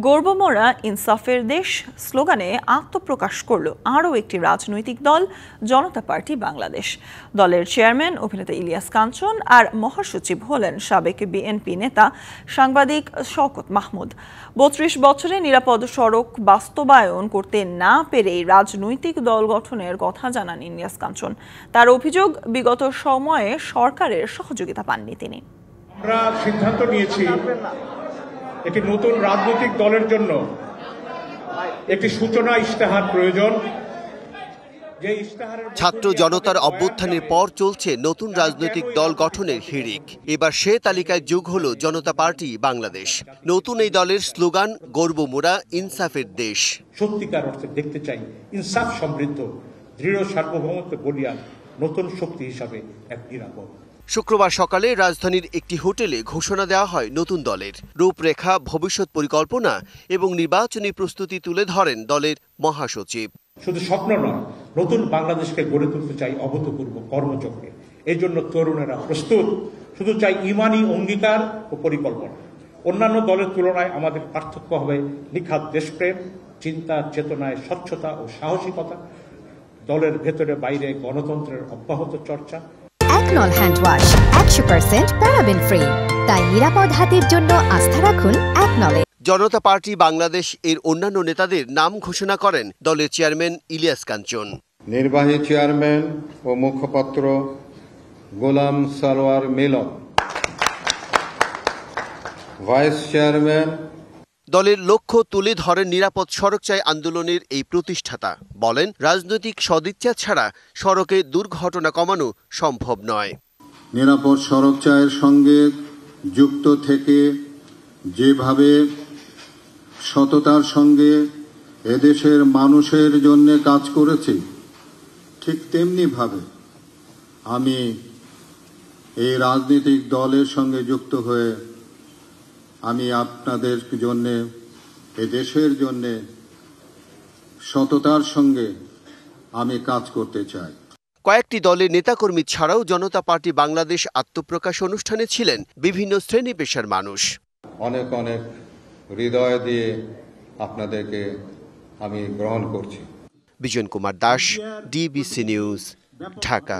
গর্বমোরা ইনসাফের দেশ স্লোগানে আত্মপ্রকাশ করল আরও একটি রাজনৈতিক দল জনতা পার্টি বাংলাদেশ। দলের চেয়ারম্যান অভিনেতা ইলিয়াস কাঞ্চন আর মহাসচিব হলেন সাবেক বিএনপি নেতা সাংবাদিক শওকত মাহমুদ। ৩২ বছরে নিরাপদ সড়ক বাস্তবায়ন করতে না পেরেই রাজনৈতিক দল গঠনের কথা জানান ইলিয়াস কাঞ্চন। তার অভিযোগ, বিগত সময়ে সরকারের সহযোগিতা পাননি তিনি। আমরা সিদ্ধান্ত নিয়েছি একটি নতুন রাজনৈতিক দলের জন্য একটি সূচনা ইশতেহার প্রয়োজন। ছাত্র জনতার অভ্যুত্থানের পর চলছে নতুন রাজনৈতিক দল গঠনের হিড়িক। এবার সে তালিকায় যোগ হলো জনতা পার্টি বাংলাদেশ। নতুন এই দলের স্লোগান গর্বমোরা ইনসাফের দেশ। সত্যিকার অর্থে দেখতে চাই ইনসাফ সমৃদ্ধ, দৃঢ় সার্বভৌমত্ব বলিয়ান নতুন শক্তি হিসাবে এক নিরাপদ। শুক্রবার সকালে রাজধানীর একটি হোটেলে ঘোষণা দেওয়া হয় নতুন দলের রূপরেখা, ভবিষ্যৎ পরিকল্পনা এবং নির্বাচনী প্রস্তুতি তুলে ধরেন দলের মহাসচিব। শুধু স্বপ্ন নয়, নতুন বাংলাদেশকে গড়ে তুলতে চাই অভূতপূর্ব কর্মযজ্ঞে। এই জন্য তরুণেরা প্রস্তুত। শুধু চাই ইমানি অঙ্গীকার ও পরিকল্পনা। অন্যান্য দলের তুলনায় আমাদের পার্থক্য হবে নিখাদ দেশপ্রেম, চিন্তা চেতনায় স্বচ্ছতা ও সাহসিকতা, দলের ভেতরে বাইরে গণতন্ত্রের অব্যাহত চর্চা। একনল হ্যান্ড ওয়াশ 100% প্যারাবেন ফ্রি, তাই নিরাপদ হাতের জন্য আস্থা রাখুন একনলে। জনতা পার্টি বাংলাদেশ এর অন্যান্য নেতাদের নাম ঘোষণা করেন দলের চেয়ারম্যান ইলিয়াস কাঞ্চন। নির্বাহী চেয়ারম্যান ও মুখপাত্র গোলাম সারোয়ার মিলন, ভাইস চেয়ারম্যান। দলের লক্ষ্য তুলে ধরেন নিরাপদ সড়ক চাই আন্দোলনের এই প্রতিষ্ঠাতা। বলেন, রাজনৈতিক সদিচ্ছা ছাড়া সড়কে দুর্ঘটনা কমানো সম্ভব নয়। নিরাপদ সড়ক চাইয়ের সঙ্গে যুক্ত থেকে যেভাবে সততার সঙ্গে এদেশের মানুষের জন্য কাজ করেছি, ঠিক তেমনি ভাবে আমি এই রাজনৈতিক দলের সঙ্গে যুক্ত হয়ে আমি আপনাদের জন্য, এদেশের জন্য সততার সঙ্গে আমি কাজ করতে চাই। কয়েকটি দলের নেতাকর্মী ছাড়াও জনতা পার্টি বাংলাদেশ আত্মপ্রকাশ অনুষ্ঠানে ছিলেন বিভিন্ন শ্রেণী পেশার মানুষ। অনেক অনেক হৃদয় দিয়ে আপনাদেরকে আমি গ্রহণ করছি। Bijan Kumar Das, DBC news, Dhaka.